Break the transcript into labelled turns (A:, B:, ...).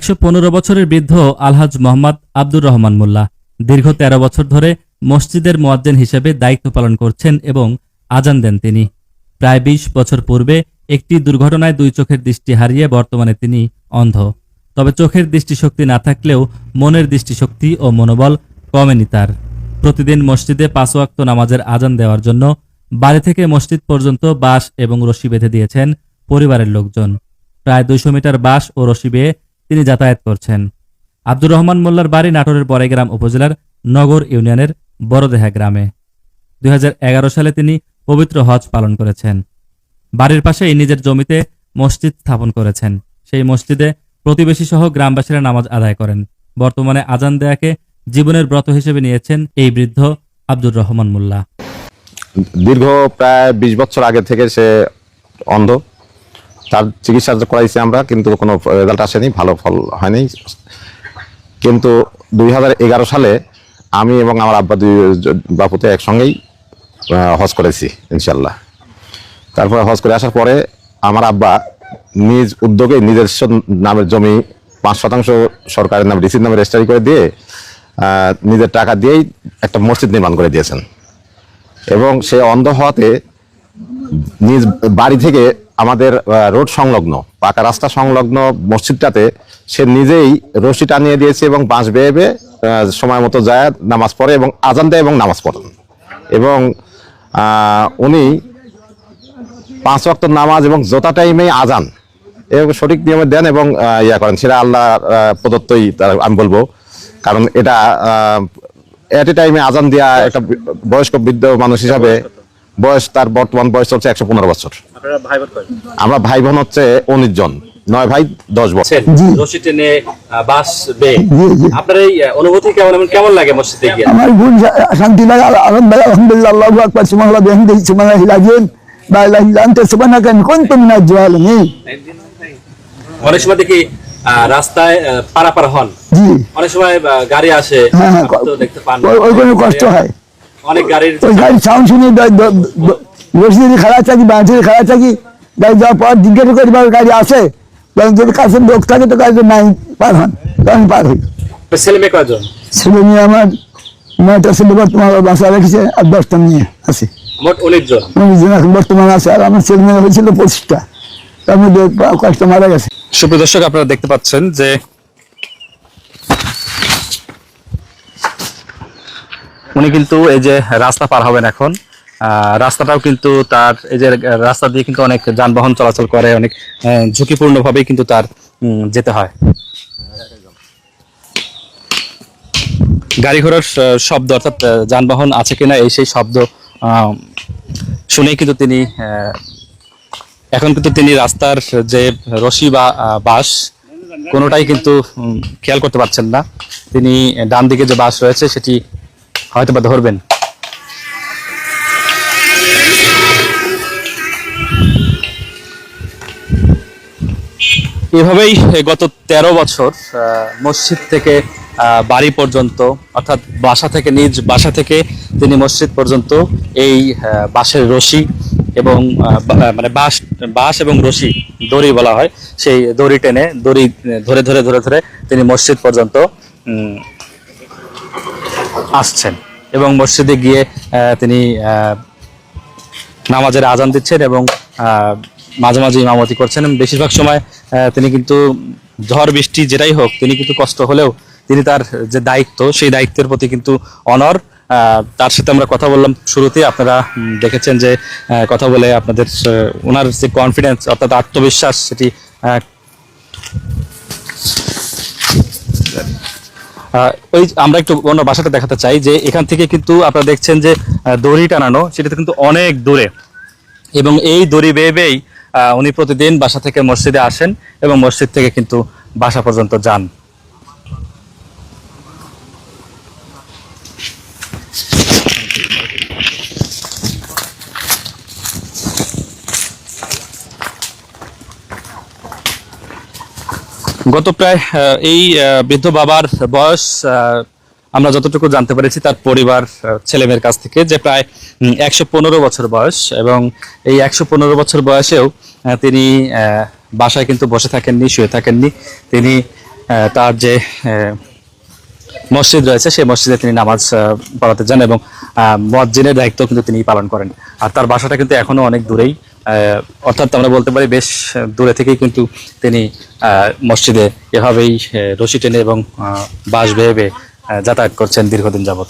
A: ১১৫ বছরের বৃদ্ধ আলহাজ মোহাম্মদ আব্দুর রহমান মোল্লা দীর্ঘ ১৩ বছর ধরে মসজিদের মুয়াজ্জিন হিসেবে দায়িত্ব পালন করছেন এবং আজান দেন তিনি। প্রায় ২০ বছর পূর্বে একটি দুর্ঘটনায় ২ চোখের দৃষ্টি হারিয়ে বর্তমানে তিনি অন্ধ। তবে চোখের দৃষ্টিশক্তি না থাকলেও মনের দৃষ্টিশক্তি ও মনোবল কমেনি তার। প্রতিদিন মসজিদে ৫ ওয়াক্ত নামাজের আজান দেওয়ার জন্য বাড়ি থেকে মসজিদ পর্যন্ত বাঁশ এবং রশি বেঁধে দিয়েছেন পরিবারের লোকজন। প্রায় ২০০ মিটার বাঁশ ও রশি বেয়ে তিনি যাতায়াত করছেন। আব্দুর রহমান মোল্লার বাড়ি নাটোরের বড়াইগ্রাম উপজেলার নগর ইউনিয়নের বড়দেহা গ্রামে। ২০১১ সালে তিনি পবিত্র হজ পালন করেছেন। বাড়ির পাশেই নিজের জমিতে মসজিদ স্থাপন করেছেন। সেই মসজিদে প্রতিবেশী সহ গ্রামবাসীরা নামাজ আদায় করেন। বর্তমানে আজান দেয়াকে জীবনের ব্রত হিসেবে নিয়েছেন এই বৃদ্ধ আব্দুর রহমান মোল্লা।
B: দীর্ঘ প্রায় ২০ বছর আগে থেকে সে অন্ধ। তার চিকিৎসা করাইছি আমরা, কিন্তু কোনো রেজাল্ট আসেনি, ভালো ফল হয়নি। কিন্তু ২০১১ সালে আমি এবং আমার আব্বা দুই বাপুতে একসঙ্গেই হজ করেছি ইনশাল্লাহ। তারপরে হজ করে আসার পরে আমার আব্বা নিজ উদ্যোগে নিজস্ব নামের জমি ৫% সরকারের নামে ডিসির নামে রেজিস্ট্রি করে দিয়ে নিজের টাকা দিয়েই একটা মসজিদ নির্মাণ করে দিয়েছেন। এবং সে অন্ধ হওয়াতে নিজ বাড়ি থেকে আমাদের রোড সংলগ্ন পাকা রাস্তা সংলগ্ন মসজিদটাতে সে নিজেই রশি টানিয়ে দিয়েছে এবং বাঁশ বেয়ে বেয়ে সময় মতো যায় নামাজ পড়ে এবং আজান দেয় এবং নামাজ পড়েন। এবং উনি ৫ ওয়াক্ত নামাজ এবং যথা টাইমেই আজান এবং সঠিক নিয়মে দেন এবং ইয়া করেন। সেটা আল্লাহ প্রদত্তই আমি বলবো, কারণ এটা এট এ টাইমে আজান দেওয়া একটা বয়স্ক বৃদ্ধ মানুষ হিসাবে বয়স তার বর্তমান বয়স চলছে ১১৫ বছর। আমরা ভাই বোন হচ্ছে ১৯ জন, ৯ ভাই ১০ বছর।
A: রশি টেনে বাঁশ বেয়ে আপনার এই অনুভূতি কেমন লাগে মসজিদে গিয়ে?
C: আমার গুণ শান্তি লাগে, আনন্দ লাগে, আলহামদুলিল্লাহ, আল্লাহু আকবার, সুবহানাল্লাহ, বিহামদিহি, সুবহানাল্লাহিল আযীম, লা ইলাহা ইল্লা আনতা সুবহানাকা ইন্নী কুনতু মিনাজ জালিমিন।
A: অনেক সময় দেখি রাস্তায় পারাপার হন, অনেক সময় গাড়ি আসে, দেখতে পান
C: ওই কোনো কষ্ট হয়,
A: অনেক গাড়ির
C: ওই গাড়ির সাউন্ড শুনে রশি যদি খারাপ থাকি বাঁশ যদি খারাপ থাকি গাড়ি যাওয়ার পর জিজ্ঞাসা করি গাড়ি আসে, যদি কাছে লোক থাকে তো গাড়ি নাই পার হন, তখন পার হই।
A: ছেলে মেয়ে কয়জন?
C: ছেলে মেয়ে আমার ৯টা ছেলে বর্তমান বাসা রেখেছে আর 10টা মেয়ে আছে,
A: মোট ১৯ জন।
C: ১৯ জন এখন বর্তমান আছে। আর আমার ছেলে মেয়ে হয়েছিল 25টা, তার মধ্যে কয়েকটা মারা গেছে।
A: সুপ্রিয় দর্শক, আপনারা দেখতে পাচ্ছেন যে উনি কিন্তু এই যে রাস্তা পার হবেন এখন, রাস্তাটাও কিন্তু তার এই যে রাস্তা দিয়ে কিন্তু অনেক যানবাহন চলাচল করে, অনেক ঝুঁকিপূর্ণ ভাবেই কিন্তু তার যেতে হয়। গাড়ি ঘোড়ার শব্দ অর্থাৎ যানবাহন আছে কিনা এই সেই শব্দ শুনেই কিন্তু তিনি এখন কিন্তু তিনি রাস্তার যে রশি বা বাঁশ কোনোটাই কিন্তু খেয়াল করতে পারছেন না। তিনি ডান দিকে যে বাঁশ রয়েছে সেটি হয়তো বা ধরবেন। এভাবেই গত ১৩ বছর মসজিদ থেকে বাড়ি পর্যন্ত অর্থাৎ বাসা থেকে নিজ বাসা থেকে তিনি মসজিদ পর্যন্ত এই বাঁশের রশি এবং মানে বাঁশ এবং রশি দড়ি বলা হয়, সেই দড়ি টেনে দড়ি ধরে ধরে ধরে ধরে তিনি মসজিদ পর্যন্ত আসছেন এবং মসজিদে গিয়ে তিনি নামাজের আজান দিচ্ছেন এবং মাঝে মাঝে ইমামতি করছেন। বেশিরভাগ সময় তিনি কিন্তু ঝড় বৃষ্টি যেটাই হোক তিনি কিন্তু কষ্ট হলেও তিনি তার যে দায়িত্ব সেই দায়িত্বের প্রতি কিন্তু অনড়। তার সাথে আমরা কথা বললাম শুরুতে, আপনারা দেখেছেন যে কথা বলে আপনাদের ওনার যে কনফিডেন্স অর্থাৎ আত্মবিশ্বাস সেটি ওই আমরা একটু অন্য বাসাটা দেখাতে চাই যে এখান থেকে কিন্তু আপনারা দেখছেন যে দড়ি টানানো সেটাতে কিন্তু অনেক দূরে এবং এই দড়ি বেয়ে বেয়েই উনি প্রতিদিন বাসা থেকে মসজিদে আসেন এবং মসজিদ থেকে কিন্তু বাসা পর্যন্ত যান। গত প্রায় এই বৃদ্ধ বাবার বয়স আমরা যতটুকু জানতে পেরেছি তার পরিবার ছেলেমেয়ের কাছ থেকে যে প্রায় ১১৫ বছর বয়স এবং এই ১১৫ বছর বয়সেও তিনি বাসায় কিন্তু বসে থাকেননি, শুয়ে থাকেননি। তিনি তার যে মসজিদ রয়েছে সেই মসজিদে তিনি নামাজ পড়াতে যান এবং মুয়াজ্জিনের দায়িত্ব কিন্তু তিনি পালন করেন। আর তার বাসাটা কিন্তু এখনো অনেক দূরেই, অর্থাৎ আমরা বলতে পারি বেশ দূরে থেকেই কিন্তু তিনি মসজিদে এভাবেই রশি টেনে এবং বাঁশ বেয়ে বেয়ে যাতায়াত করছেন দীর্ঘদিন যাবত।